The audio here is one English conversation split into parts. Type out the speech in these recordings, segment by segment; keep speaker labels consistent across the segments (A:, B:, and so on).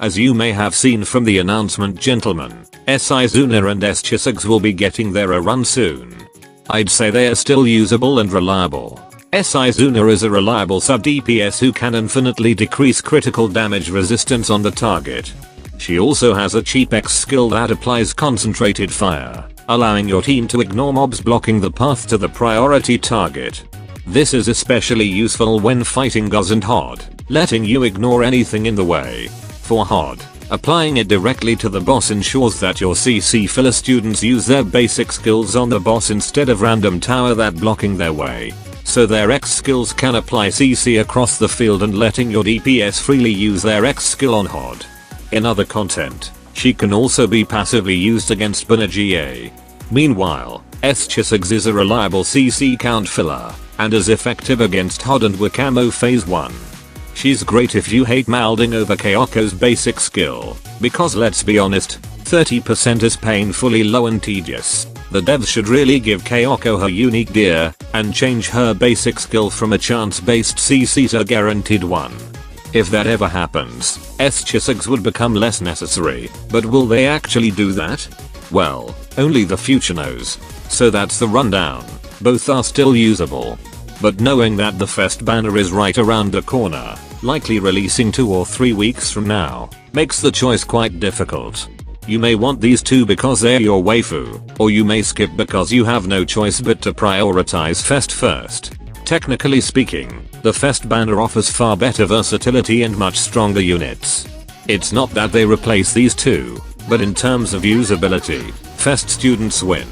A: As you may have seen from the announcement, gentlemen, S Izuna and S Chise will be getting their run soon. I'd say they are still usable and reliable. S Izuna is a reliable sub-DPS who can infinitely decrease critical damage resistance on the target. She also has a cheap X skill that applies concentrated fire, allowing your team to ignore mobs blocking the path to the priority target. This is especially useful when fighting Guz and Hod, letting you ignore anything in the way. For Hod, applying it directly to the boss ensures that your CC filler students use their basic skills on the boss instead of random tower that blocking their way. So their X skills can apply CC across the field and letting your DPS freely use their X skill on Hod. In other content, she can also be passively used against Banner GA. Meanwhile, S Chise is a reliable CC count filler, and is effective against Hod and Wakamo phase 1. She's great if you hate malding over Kyoko's basic skill, because let's be honest, 30% is painfully low and tedious. The devs should really give Kyoko her unique gear, and change her basic skill from a chance-based CC to a guaranteed one. If that ever happens, S Chise would become less necessary, but will they actually do that? Well, only the future knows. So that's the rundown. Both are still usable. But knowing that the Fest banner is right around the corner, likely releasing 2 or 3 weeks from now, makes the choice quite difficult. You may want these two because they're your waifu, or you may skip because you have no choice but to prioritize Fest first. Technically speaking, the Fest banner offers far better versatility and much stronger units. It's not that they replace these two, but in terms of usability, Fest students win.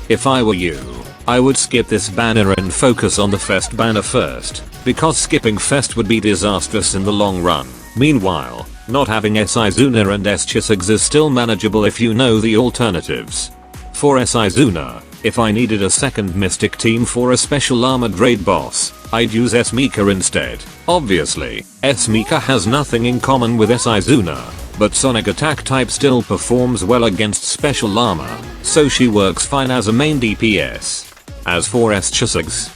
A: If I were you, I would skip this banner and focus on the Fest banner first, because skipping Fest would be disastrous in the long run. Meanwhile, not having S Izuna and S Chise is still manageable if you know the alternatives. For S Izuna, if I needed a second mystic team for a special armored raid boss, I'd use S Mika instead. Obviously, S Mika has nothing in common with S Izuna, but sonic attack type still performs well against special armor, so she works fine as a main DPS. As for S Chise,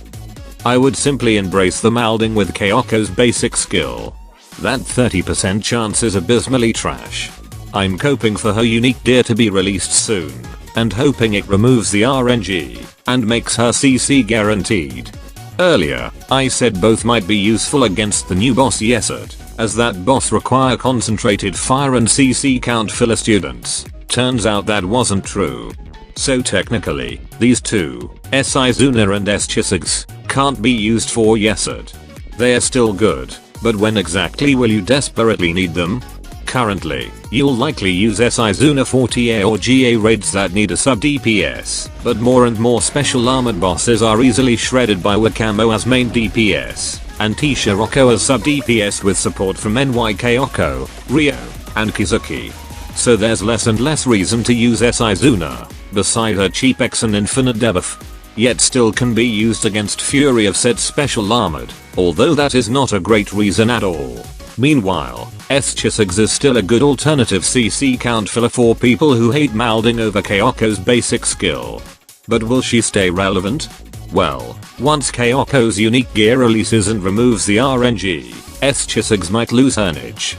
A: I would simply embrace the malding with Kyoko's basic skill. That 30% chance is abysmally trash. I'm hoping for her unique gear to be released soon, and hoping it removes the RNG, and makes her CC guaranteed. Earlier, I said both might be useful against the new boss Yesod, as that boss require concentrated fire and CC count filler students. Turns out that wasn't true. So technically, these two, S Izuna and S Chise, can't be used for Yesod. They are still good, but when exactly will you desperately need them? Currently, you'll likely use S Izuna for TA or GA raids that need a sub DPS, but more and more special armored bosses are easily shredded by Wakamo as main DPS, and T-Shiroko as sub DPS with support from NY Kyoko, Ryo, and Kizuki. So there's less and less reason to use S Izuna, beside her cheap X and infinite debuff. Yet still can be used against Fury of said special armored, although that is not a great reason at all. Meanwhile, S Chise is still a good alternative CC count filler for people who hate malding over Kyoko's basic skill. But will she stay relevant? Well, once Kyoko's unique gear releases and removes the RNG, S Chise might lose her niche.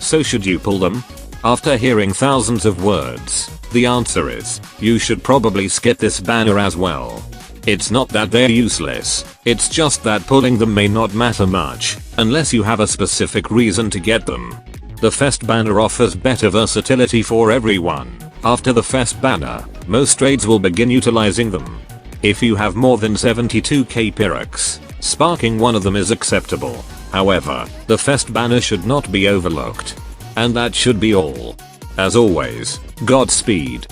A: So should you pull them? After hearing thousands of words, the answer is, you should probably skip this banner as well. It's not that they're useless, it's just that pulling them may not matter much, unless you have a specific reason to get them. The Fest banner offers better versatility for everyone. After the Fest banner, most raids will begin utilizing them. If you have more than 72k Pyrex, sparking one of them is acceptable. However, the Fest banner should not be overlooked. And that should be all. As always, Godspeed.